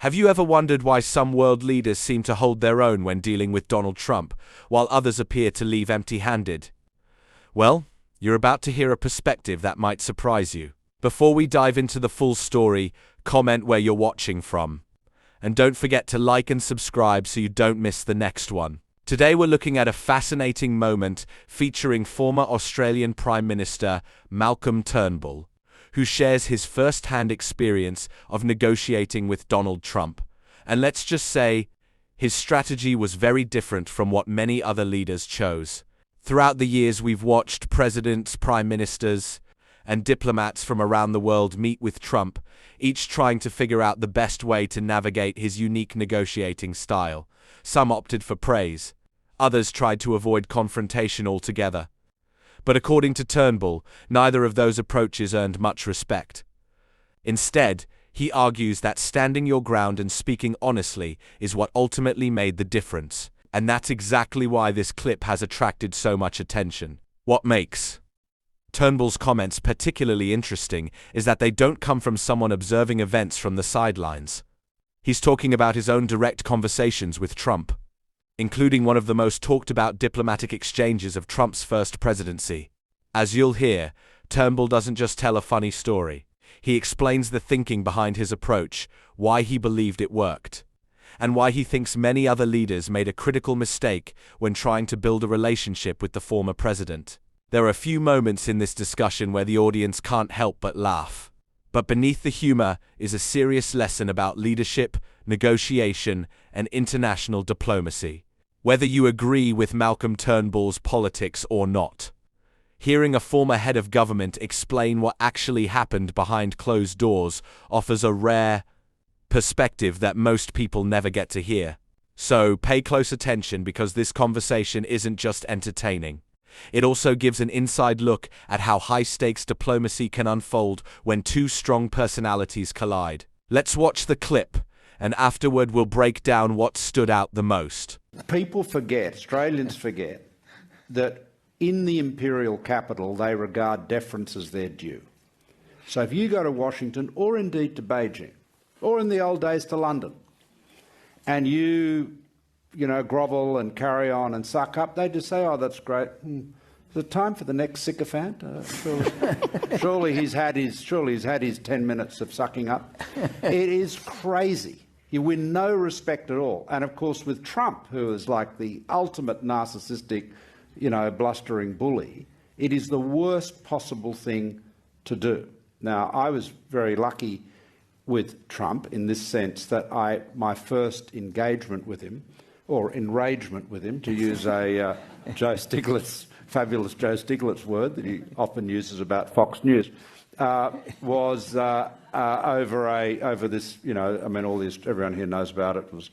Have you ever wondered why some world leaders seem to hold their own when dealing with Donald Trump, while others appear to leave empty-handed? Well, you're about to hear a perspective that might surprise you. Before we dive into the full story, comment where you're watching from. And don't forget to like and subscribe so you don't miss the next one. Today we're looking at a fascinating moment featuring former Australian Prime Minister Malcolm Turnbull, who shares his first-hand experience of negotiating with Donald Trump. And let's just say, his strategy was very different from what many other leaders chose. Throughout the years, we've watched presidents, prime ministers, and diplomats from around the world meet with Trump, each trying to figure out the best way to navigate his unique negotiating style. Some opted for praise. Others tried to avoid confrontation altogether. But according to Turnbull, neither of those approaches earned much respect. Instead, he argues that standing your ground and speaking honestly is what ultimately made the difference. And that's exactly why this clip has attracted so much attention. What makes Turnbull's comments particularly interesting is that they don't come from someone observing events from the sidelines. He's talking about his own direct conversations with Trump, including one of the most talked-about diplomatic exchanges of Trump's first presidency. As you'll hear, Turnbull doesn't just tell a funny story. He explains the thinking behind his approach, why he believed it worked, and why he thinks many other leaders made a critical mistake when trying to build a relationship with the former president. There are a few moments in this discussion where the audience can't help but laugh. But beneath the humor is a serious lesson about leadership, negotiation, and international diplomacy. Whether you agree with Malcolm Turnbull's politics or not, hearing a former head of government explain what actually happened behind closed doors offers a rare perspective that most people never get to hear. So pay close attention, because this conversation isn't just entertaining. It also gives an inside look at how high-stakes diplomacy can unfold when two strong personalities collide. Let's watch the clip, and afterward we'll break down what stood out the most. People forget, Australians forget, that in the imperial capital they regard deference as their due. So if you go to Washington, or indeed to Beijing, or in the old days to London, and you grovel and carry on and suck up, they just say, oh, that's great. Is it time for the next sycophant? Surely he's had his 10 minutes of sucking up. It is crazy. You win no respect at all. And of course with Trump, who is like the ultimate narcissistic, blustering bully, it is the worst possible thing to do. Now, I was very lucky with Trump in this sense that my first engagement with him, or enragement with him, to use a fabulous Joe Stiglitz word that he often uses about Fox News, was over this, everyone here knows about it, was,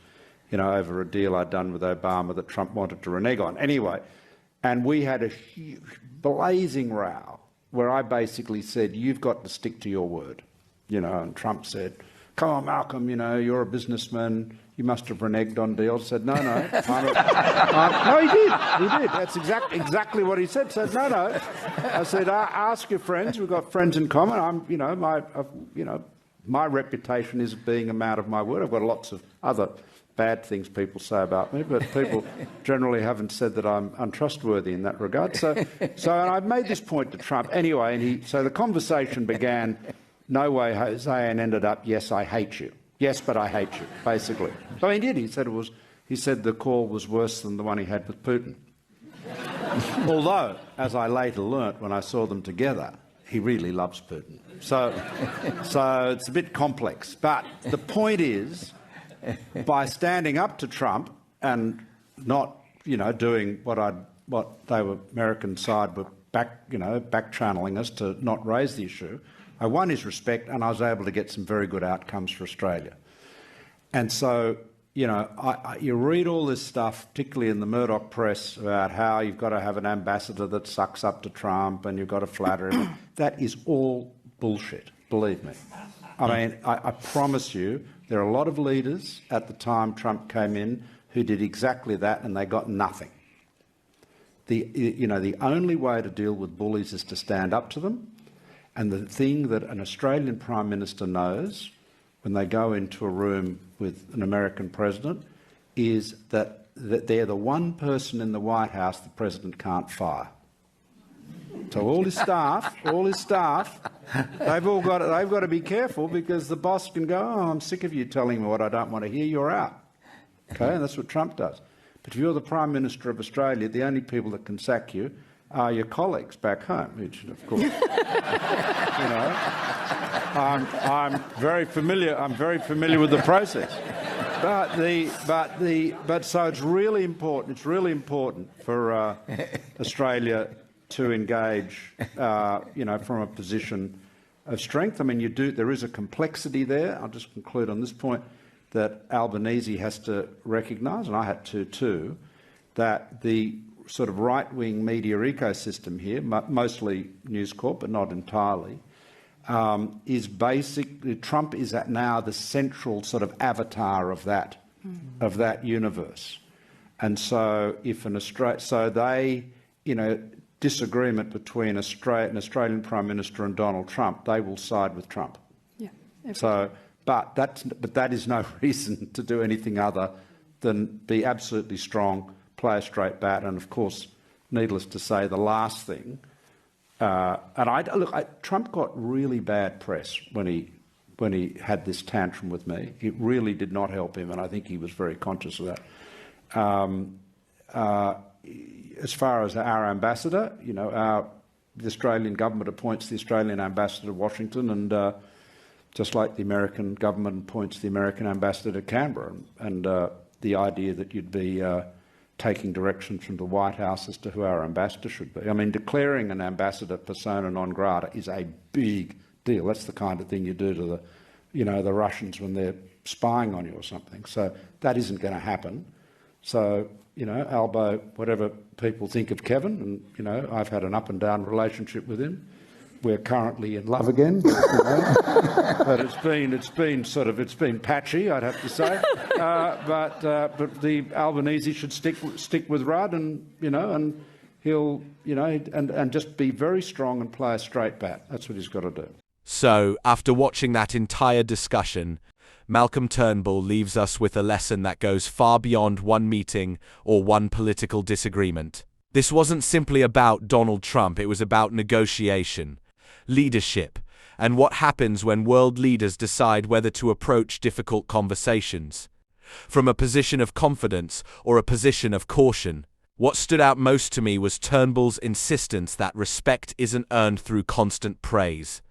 over a deal I'd done with Obama that Trump wanted to renege on. Anyway, and we had a huge, blazing row where I basically said, you've got to stick to your word. And Trump said, come on, Malcolm, you're a businessman, you must have reneged on deals. I said, no. No, he did. That's exactly what he said. He said, no. I said, ask your friends. We've got friends in common. My reputation is being a man of my word. I've got lots of other bad things people say about me, but people generally haven't said that I'm untrustworthy in that regard. So I made this point to Trump anyway, and so the conversation began, no way, Jose, and ended up, yes, I hate you. Yes, but I hate you, basically. So he did. He said the call was worse than the one he had with Putin. Although, as I later learnt when I saw them together, he really loves Putin. So it's a bit complex. But the point is, by standing up to Trump and not, doing what they were, American side were back channeling us to not raise the issue, I won his respect, and I was able to get some very good outcomes for Australia. And so, you read all this stuff, particularly in the Murdoch press, about how you've got to have an ambassador that sucks up to Trump and you've got to flatter him. That is all bullshit, believe me. I promise you, there are a lot of leaders at the time Trump came in who did exactly that, and they got nothing. The only way to deal with bullies is to stand up to them. And the thing that an Australian Prime Minister knows, when they go into a room with an American president is that they're the one person in the White House the president can't fire. So all his staff, they've got to be careful, because the boss can go, "Oh, I'm sick of you telling me what I don't want to hear, you're out." Okay, and that's what Trump does. But if you're the Prime Minister of Australia, the only people that can sack you are your colleagues back home, which, of course, I'm very familiar with the process. But so it's really important. It's really important for Australia to engage, from a position of strength. I mean, there is a complexity there. I'll just conclude on this point, that Albanese has to recognise, and I had to too, that the sort of right-wing media ecosystem here, mostly News Corp, but not entirely, is basically Trump is now the central sort of avatar of that universe, and so if disagreement between an Australian Prime Minister and Donald Trump, they will side with Trump. Yeah. So, but that is no reason to do anything other than be absolutely strong, play a straight bat, and of course, needless to say, the last thing. Trump got really bad press when he had this tantrum with me. It really did not help him, and I think he was very conscious of that. As far as our ambassador, the Australian government appoints the Australian ambassador to Washington, and just like the American government appoints the American ambassador to Canberra, and the idea that you'd be taking direction from the White House as to who our ambassador should be. I mean, declaring an ambassador persona non grata is a big deal. That's the kind of thing you do to the Russians when they're spying on you or something. So that isn't going to happen. So, Albo, whatever people think of Kevin, and, I've had an up and down relationship with him. We're currently in love again, but it's been patchy, I'd have to say. But the Albanese should stick with Rudd, and and he'll and just be very strong and play a straight bat. That's what he's got to do. So, after watching that entire discussion, Malcolm Turnbull leaves us with a lesson that goes far beyond one meeting or one political disagreement. This wasn't simply about Donald Trump, it was about negotiation, leadership, and what happens when world leaders decide whether to approach difficult conversations. From a position of confidence or a position of caution. What stood out most to me was Turnbull's insistence that respect isn't earned through constant praise.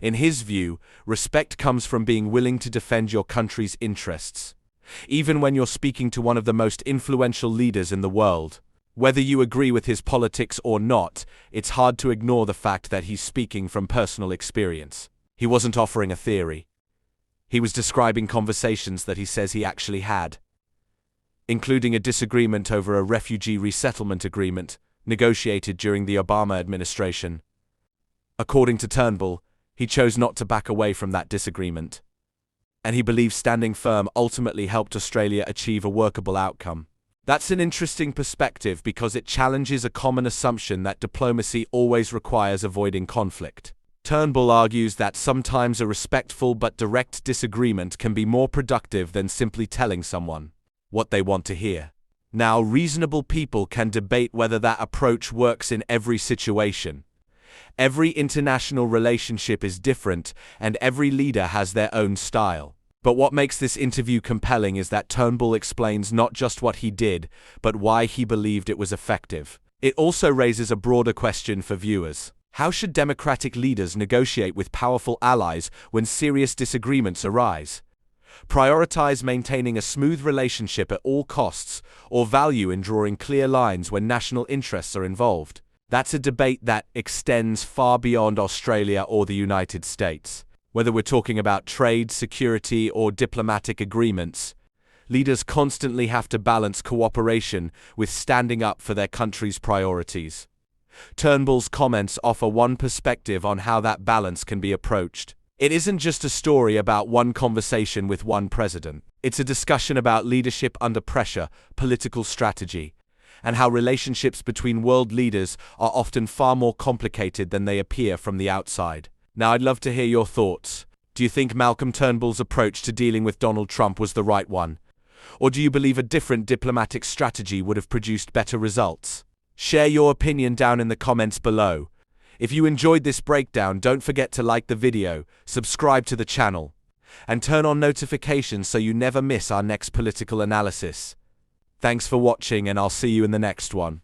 In his view, respect comes from being willing to defend your country's interests, even when you're speaking to one of the most influential leaders in the world. Whether you agree with his politics or not, it's hard to ignore the fact that he's speaking from personal experience. He wasn't offering a theory. He was describing conversations that he says he actually had, including a disagreement over a refugee resettlement agreement negotiated during the Obama administration. According to Turnbull, he chose not to back away from that disagreement, and he believes standing firm ultimately helped Australia achieve a workable outcome. That's an interesting perspective because it challenges a common assumption that diplomacy always requires avoiding conflict. Turnbull argues that sometimes a respectful but direct disagreement can be more productive than simply telling someone what they want to hear. Now, reasonable people can debate whether that approach works in every situation. Every international relationship is different, and every leader has their own style. But what makes this interview compelling is that Turnbull explains not just what he did, but why he believed it was effective. It also raises a broader question for viewers. How should democratic leaders negotiate with powerful allies when serious disagreements arise? Prioritize maintaining a smooth relationship at all costs, or value in drawing clear lines when national interests are involved? That's a debate that extends far beyond Australia or the United States. Whether we're talking about trade, security, or diplomatic agreements, leaders constantly have to balance cooperation with standing up for their country's priorities. Turnbull's comments offer one perspective on how that balance can be approached. It isn't just a story about one conversation with one president. It's a discussion about leadership under pressure, political strategy, and how relationships between world leaders are often far more complicated than they appear from the outside. Now, I'd love to hear your thoughts. Do you think Malcolm Turnbull's approach to dealing with Donald Trump was the right one? Or do you believe a different diplomatic strategy would have produced better results? Share your opinion down in the comments below. If you enjoyed this breakdown, don't forget to like the video, subscribe to the channel, and turn on notifications so you never miss our next political analysis. Thanks for watching, and I'll see you in the next one.